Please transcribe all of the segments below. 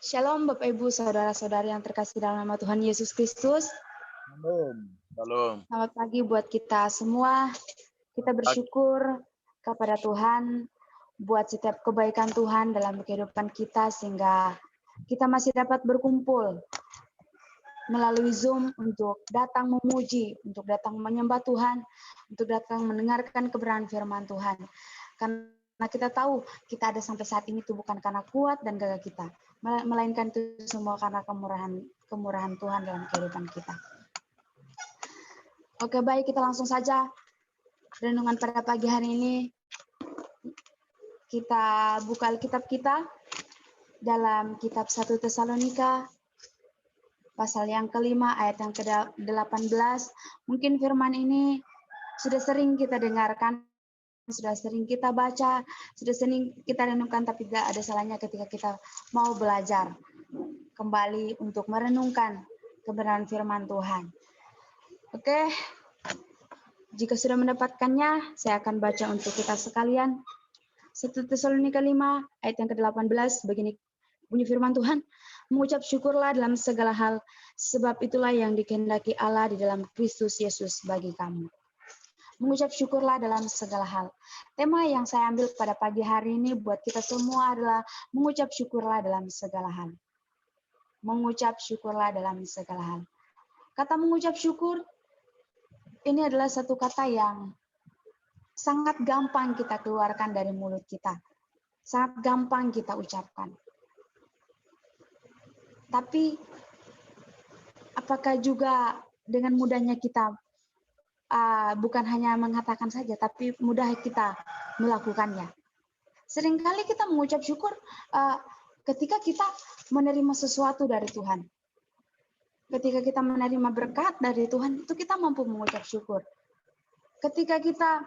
Shalom Bapak Ibu Saudara-saudari yang terkasih dalam nama Tuhan Yesus Kristus. Shalom. Selamat pagi buat kita semua. Kita bersyukur kepada Tuhan buat setiap kebaikan Tuhan dalam kehidupan kita sehingga kita masih dapat berkumpul melalui Zoom untuk datang memuji, untuk datang menyembah Tuhan, untuk datang mendengarkan kebenaran firman Tuhan. Karena kita tahu kita ada sampai saat ini itu bukan karena kuat dan gagah kita, melainkan itu semua karena kemurahan Tuhan dalam kehidupan kita. Oke, baik, kita langsung saja renungan pada pagi hari ini. Kita buka Alkitab kita dalam kitab 1 Tesalonika pasal yang kelima ayat yang ke-18. Mungkin firman ini sudah sering kita dengarkan, sudah sering kita baca, sudah sering kita renungkan, tapi tidak ada salahnya ketika kita mau belajar kembali untuk merenungkan kebenaran firman Tuhan. Oke, jika sudah mendapatkannya, saya akan baca untuk kita sekalian. 1 Tesalonika 5 ayat yang ke-18, begini bunyi firman Tuhan, mengucap syukurlah dalam segala hal, sebab itulah yang dikehendaki Allah di dalam Kristus Yesus bagi kamu. Mengucap syukurlah dalam segala hal. Tema yang saya ambil pada pagi hari ini buat kita semua adalah mengucap syukurlah dalam segala hal. Mengucap syukurlah dalam segala hal. Kata mengucap syukur, ini adalah satu kata yang sangat gampang kita keluarkan dari mulut kita. Sangat gampang kita ucapkan. Tapi, apakah juga dengan mudahnya kita bukan hanya mengatakan saja, tapi mudah kita melakukannya. Seringkali kita mengucap syukur ketika kita menerima sesuatu dari Tuhan. Ketika kita menerima berkat dari Tuhan, itu kita mampu mengucap syukur. Ketika kita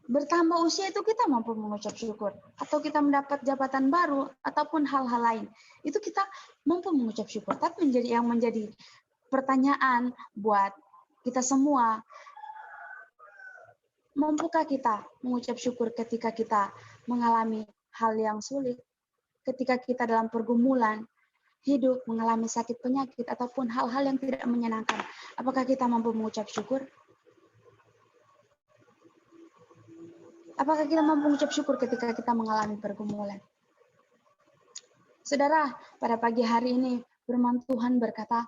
bertambah usia, itu kita mampu mengucap syukur. Atau kita mendapat jabatan baru, ataupun hal-hal lain. Itu kita mampu mengucap syukur. Tapi yang menjadi pertanyaan buat kita semua, mampukah kita mengucap syukur ketika kita mengalami hal yang sulit, ketika kita dalam pergumulan hidup, mengalami sakit penyakit, ataupun hal-hal yang tidak menyenangkan? Apakah kita mampu mengucap syukur? Apakah kita mampu mengucap syukur ketika kita mengalami pergumulan? Saudara, pada pagi hari ini firman Tuhan berkata,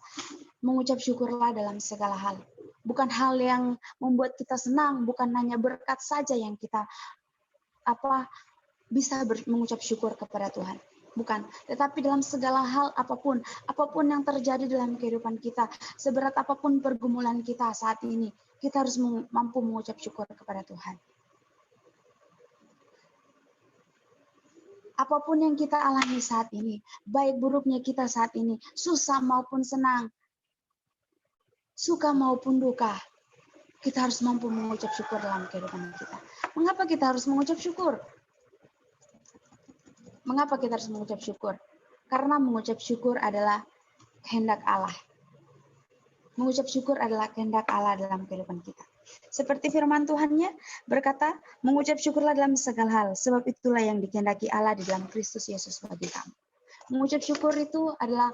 mengucap syukurlah dalam segala hal. Bukan hal yang membuat kita senang, bukan hanya berkat saja yang kita bisa mengucap syukur kepada Tuhan. Bukan, tetapi dalam segala hal apapun yang terjadi dalam kehidupan kita, seberat apapun pergumulan kita saat ini, kita harus mampu mengucap syukur kepada Tuhan. Apapun yang kita alami saat ini, baik buruknya kita saat ini, susah maupun senang, suka maupun duka, kita harus mampu mengucap syukur dalam kehidupan kita. Mengapa kita harus mengucap syukur? Mengapa kita harus mengucap syukur? Karena mengucap syukur adalah kehendak Allah. Mengucap syukur adalah kehendak Allah dalam kehidupan kita. Seperti firman Tuhan-Nya berkata, mengucap syukurlah dalam segala hal, sebab itulah yang dikehendaki Allah di dalam Kristus Yesus bagi kamu. Mengucap syukur itu adalah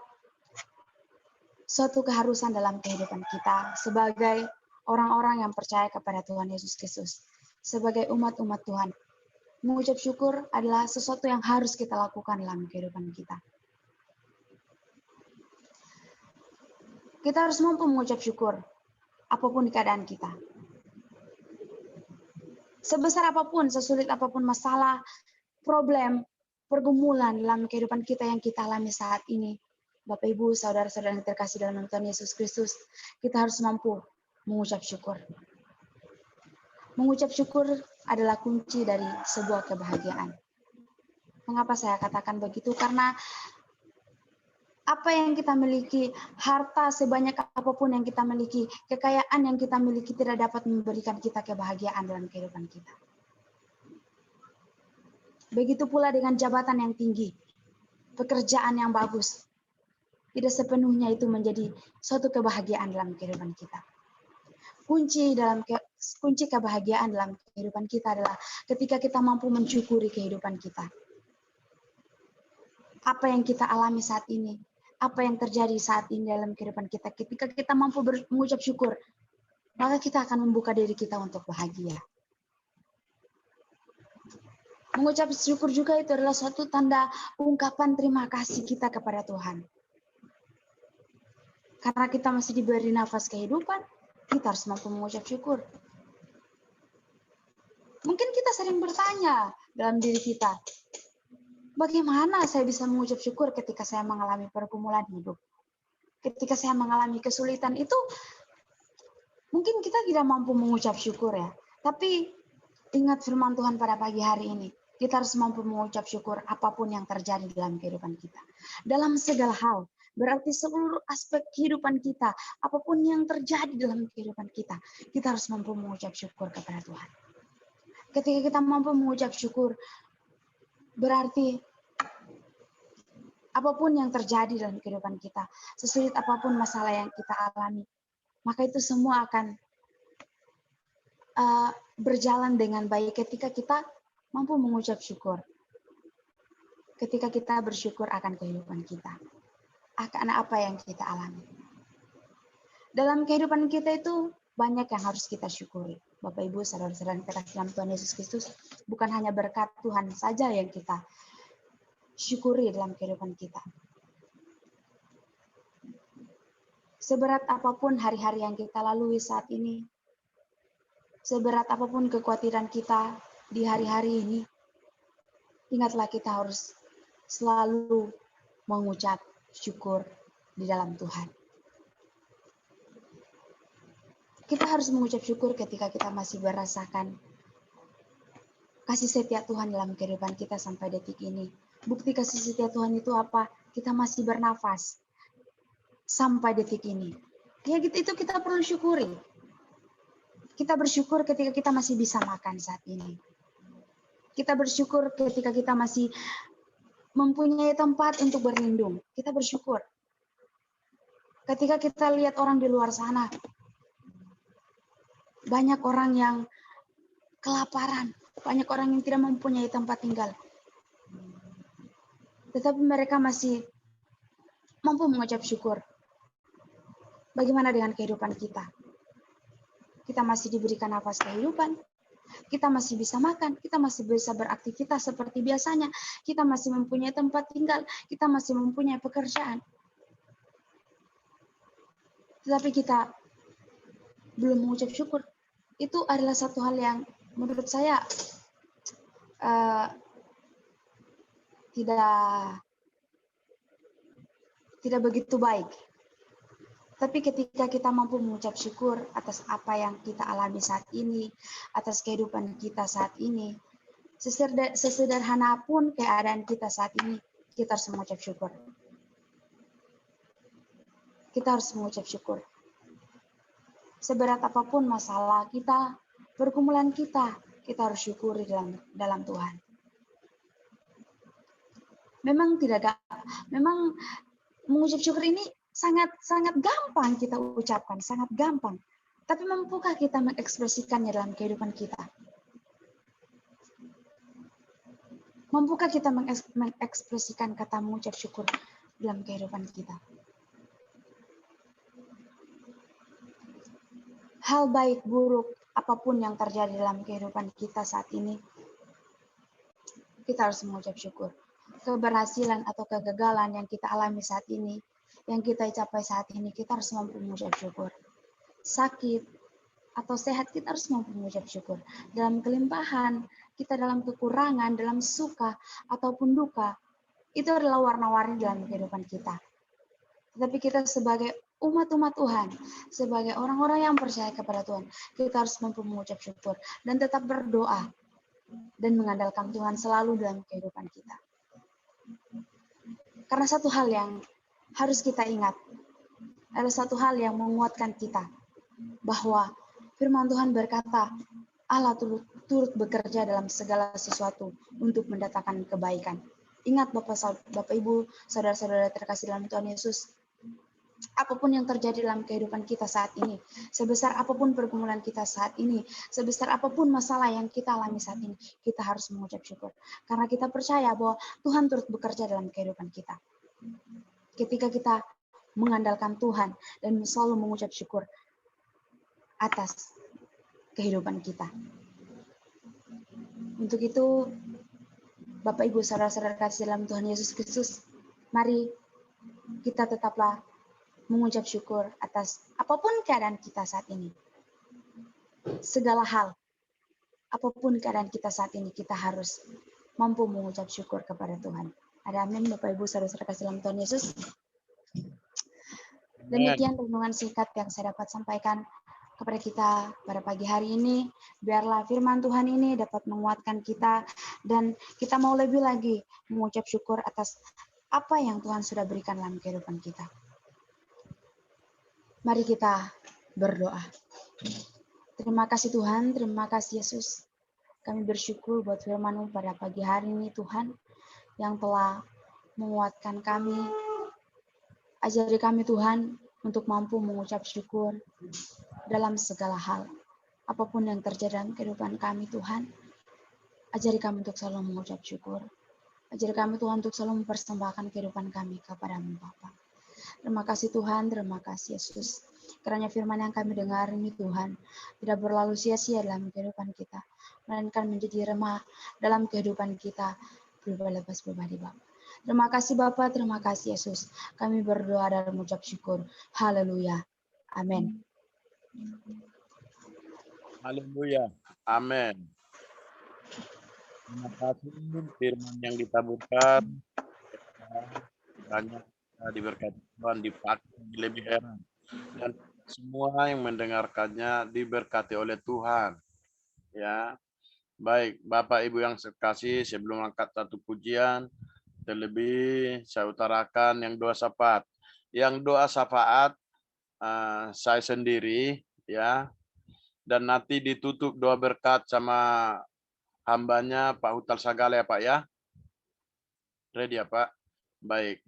suatu keharusan dalam kehidupan kita sebagai orang-orang yang percaya kepada Tuhan Yesus Kristus. Sebagai umat-umat Tuhan, mengucap syukur adalah sesuatu yang harus kita lakukan dalam kehidupan kita. Kita harus mampu mengucap syukur apapun keadaan kita. Sebesar apapun, sesulit apapun masalah, problem, pergumulan dalam kehidupan kita yang kita alami saat ini, Bapak Ibu, saudara-saudara yang terkasih dalam nama Tuhan Yesus Kristus, kita harus mampu mengucap syukur. Mengucap syukur adalah kunci dari sebuah kebahagiaan. Mengapa saya katakan begitu? Karena apa yang kita miliki, harta sebanyak apapun yang kita miliki, kekayaan yang kita miliki tidak dapat memberikan kita kebahagiaan dalam kehidupan kita. Begitu pula dengan jabatan yang tinggi, pekerjaan yang bagus, tidak sepenuhnya itu menjadi suatu kebahagiaan dalam kehidupan kita. Kunci kebahagiaan dalam kehidupan kita adalah ketika kita mampu mensyukuri kehidupan kita. apa yang kita alami saat ini, apa yang terjadi saat ini dalam kehidupan kita. Ketika kita mampu mengucap syukur, maka kita akan membuka diri kita untuk bahagia. Mengucap syukur juga itu adalah suatu tanda ungkapan terima kasih kita kepada Tuhan. Karena kita masih diberi nafas kehidupan, kita harus mampu mengucap syukur. Mungkin kita sering bertanya dalam diri kita, bagaimana saya bisa mengucap syukur ketika saya mengalami pergumulan hidup? Ketika saya mengalami kesulitan itu, mungkin kita tidak mampu mengucap syukur ya. Tapi ingat firman Tuhan pada pagi hari ini. Kita harus mampu mengucap syukur apapun yang terjadi dalam kehidupan kita. Dalam segala hal. Berarti seluruh aspek kehidupan kita. Apapun yang terjadi dalam kehidupan kita. Kita harus mampu mengucap syukur kepada Tuhan. Ketika kita mampu mengucap syukur. Berarti apapun yang terjadi dalam kehidupan kita. Sesulit apapun masalah yang kita alami. Maka itu semua akan berjalan dengan baik ketika kita mampu mengucap syukur. Ketika kita bersyukur akan kehidupan kita. Akan apa yang kita alami. Dalam kehidupan kita itu banyak yang harus kita syukuri. Bapak Ibu, saudara-saudara terkasih dalam Tuhan Yesus Kristus, bukan hanya berkat Tuhan saja yang kita syukuri dalam kehidupan kita. Seberat apapun hari-hari yang kita lalui saat ini, seberat apapun kekhawatiran kita di hari-hari ini, ingatlah kita harus selalu mengucap syukur di dalam Tuhan. Kita harus mengucap syukur ketika kita masih merasakan kasih setia Tuhan dalam kehidupan kita sampai detik ini. Bukti kasih setia Tuhan itu apa? Kita masih bernafas sampai detik ini. Ya gitu, itu kita perlu syukuri. Kita bersyukur ketika kita masih bisa makan saat ini. Kita bersyukur ketika kita masih mempunyai tempat untuk berlindung. Kita bersyukur. Ketika kita lihat orang di luar sana, banyak orang yang kelaparan, banyak orang yang tidak mempunyai tempat tinggal. Tetapi mereka masih mampu mengucap syukur. Bagaimana dengan kehidupan kita? Kita masih diberikan nafas kehidupan. Kita masih bisa makan, kita masih bisa beraktivitas seperti biasanya, kita masih mempunyai tempat tinggal, kita masih mempunyai pekerjaan. Tetapi kita belum mengucap syukur. Itu adalah satu hal yang menurut saya tidak begitu baik. Tapi ketika kita mampu mengucap syukur atas apa yang kita alami saat ini, atas kehidupan kita saat ini, sesederhana pun keadaan kita saat ini, kita harus mengucap syukur. Kita harus mengucap syukur. Seberat apapun masalah kita, pergumulan kita harus syukuri dalam Tuhan. Memang mengucap syukur ini sangat gampang kita ucapkan, sangat gampang. Tapi mampukah kita mengekspresikannya dalam kehidupan kita? Mampukah kita mengekspresikan kata mengucap syukur dalam kehidupan kita? Hal baik buruk apapun yang terjadi dalam kehidupan kita saat ini, kita harus mengucap syukur. Keberhasilan atau kegagalan yang kita alami saat ini, yang kita capai saat ini, kita harus mampu mengucap syukur. Sakit atau sehat, kita harus mampu mengucap syukur. Dalam kelimpahan, kita dalam kekurangan, dalam suka ataupun duka, itu adalah warna-warni dalam kehidupan kita. Tetapi kita sebagai umat-umat Tuhan, sebagai orang-orang yang percaya kepada Tuhan, kita harus mampu mengucap syukur dan tetap berdoa dan mengandalkan Tuhan selalu dalam kehidupan kita. Karena satu hal yang harus kita ingat, ada satu hal yang menguatkan kita, bahwa firman Tuhan berkata, Allah turut bekerja dalam segala sesuatu untuk mendatangkan kebaikan. Ingat Bapak Ibu, saudara-saudara terkasih dalam Tuhan Yesus, apapun yang terjadi dalam kehidupan kita saat ini, sebesar apapun pergumulan kita saat ini, sebesar apapun masalah yang kita alami saat ini, kita harus mengucap syukur. Karena kita percaya bahwa Tuhan turut bekerja dalam kehidupan kita. Ketika kita mengandalkan Tuhan dan selalu mengucap syukur atas kehidupan kita. Untuk itu, Bapak, Ibu, saudara-saudara kasih dalam Tuhan Yesus Kristus, mari kita tetaplah mengucap syukur atas apapun keadaan kita saat ini. Segala hal, apapun keadaan kita saat ini, kita harus mampu mengucap syukur kepada Tuhan. Ada amin, Bapak, Ibu, saudara-saudara kasih dalam Tuhan Yesus. Demikian renungan singkat yang saya dapat sampaikan kepada kita pada pagi hari ini. Biarlah firman Tuhan ini dapat menguatkan kita dan kita mau lebih lagi mengucap syukur atas apa yang Tuhan sudah berikan dalam kehidupan kita. Mari kita berdoa. Terima kasih Tuhan, terima kasih Yesus. Kami bersyukur buat firman-Mu pada pagi hari ini Tuhan, yang telah menguatkan kami. Ajari kami Tuhan untuk mampu mengucap syukur dalam segala hal. Apapun yang terjadi dalam kehidupan kami Tuhan, ajari kami untuk selalu mengucap syukur. Ajari kami Tuhan untuk selalu mempersembahkan kehidupan kami kepada-Mu Bapa. Terima kasih Tuhan, terima kasih Yesus. Kiranya firman yang kami dengar ini Tuhan tidak berlalu sia-sia dalam kehidupan kita, melainkan menjadi remah dalam kehidupan kita pribadi lepas pribadi Bapa. Terima kasih Bapa, terima kasih Yesus. Kami berdoa dan mengucap syukur. Haleluya. Amin. Haleluya. Amin. Terima kasih firman yang ditaburkan. Banyak diberkati Tuhan, dipakai lebih heran. Dan semua yang mendengarkannya diberkati oleh Tuhan. Ya. Baik, Bapak Ibu yang sekasih, sebelum angkat satu pujian, terlebih saya utarakan yang doa syafaat. Yang doa syafaat saya sendiri, ya, dan nanti ditutup doa berkat sama hambanya Pak Hutal Sagala ya Pak ya. Ready ya Pak? Baik.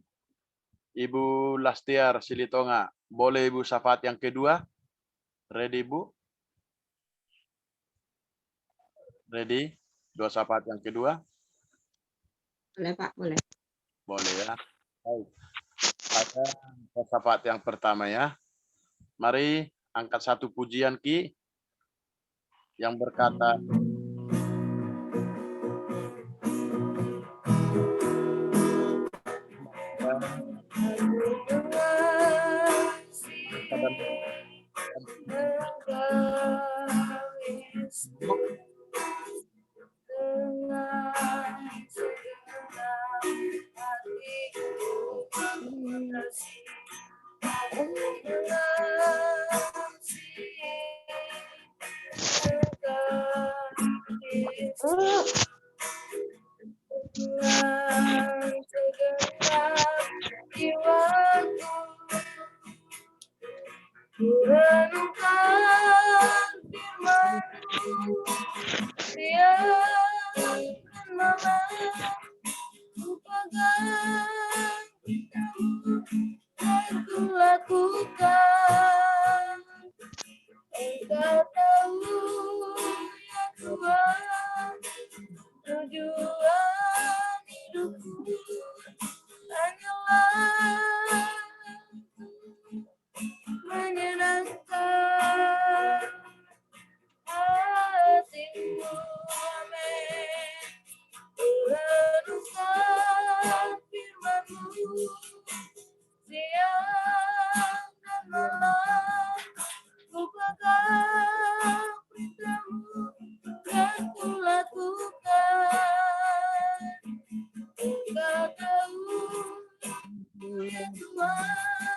Ibu Lastiar Silitonga, boleh Ibu syafaat yang kedua? Ready Ibu? Ready? Doa syafaat yang kedua? Boleh Pak, boleh. Boleh ya. Baik. Ada doa syafaat yang pertama ya. Mari angkat satu pujian Ki yang berkata, Engkau tahu ya Tuhan, tujuan hidupku hanyalah menyenangkan hatimu. Amin. Renungkan firman-Mu siang dan malam, lupakan perintah-Mu dan ku lakukan. Engkau tahu ya Tuhan,